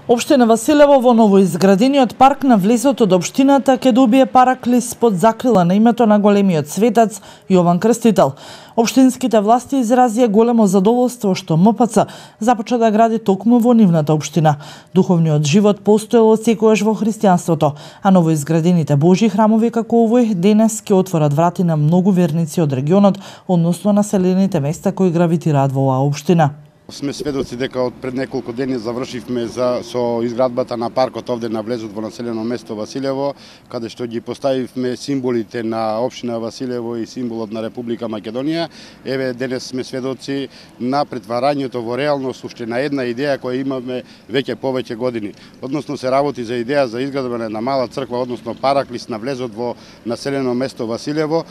Општина Василево во новоизградениот парк на влезот од општината ќе добие параклис под закрила на името на големиот светец Јован Крстител. Општинските власти изразија големо задоволство што МПЦ започна да гради токму во нивната општина. Духовниот живот постоел од секогаш во христијанството, а новоизградените Божји храмови како овој денес ќе отворат врати на многу верници од регионот, односно населените места кои гравитираат во оваа општина. Сме сведоци дека од пред неколку дени завршивме со изградбата на паркот овде на влезот во населено место Василево, каде што ги поставивме символите на општина Василево и символот на Република Македонија. Еве денес сме сведоци на претварањето во реалност уште на една идеја која имаме веќе повеќе години. Односно се работи за идеја за изградба на мала црква, односно параклис на влезот во населено место Василево,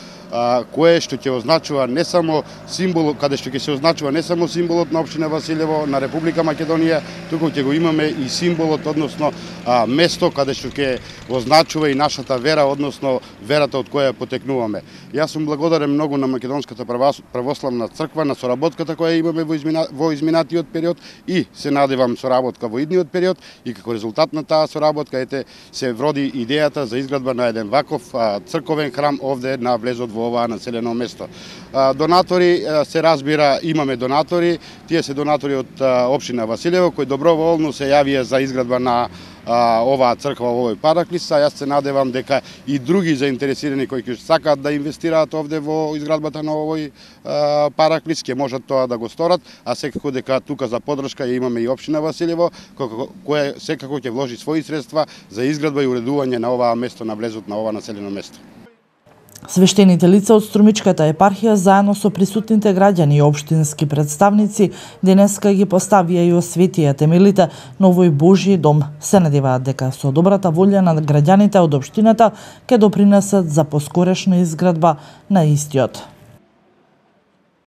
кое што ќе означува не само символ, каде што ќе се означува не само символот на општина Василево, на Република Македонија, туку ќе го имаме и символот, односно место каде што ќе означува и нашата вера, односно верата од која потекнуваме. Јас сум благодарен многу на Македонската православна црква, на соработката која имаме во изминатиот период и се надевам соработка во идниот период, и како резултат на таа соработка се вроди идејата за изградба на еден ваков црковен храм овде на влезот во оваа населено место. Донатори се разбира, имаме донатори, тие се донатори од општина Василево кои доброволно се јавија за изградба на оваа црква, овој параклис, а јас се надевам дека и други заинтересирани кои ќе сакаат да инвестираат овде во изградбата на овој параклис ќе можат тоа да го сторат, а секако дека тука за поддршка ја имаме и општина Василево која секако ќе вложи своји средства за изградба и уредување на оваа место на влезот на ова населено место. Свештените лица од Струмичката епархија заедно со присутните граѓани и општински представници денеска ги поставија и осветија темелите на овој Божји дом. Се надеваат дека со добрата волја на граѓаните од општината ќе допринесат за поскорешна изградба на истиот.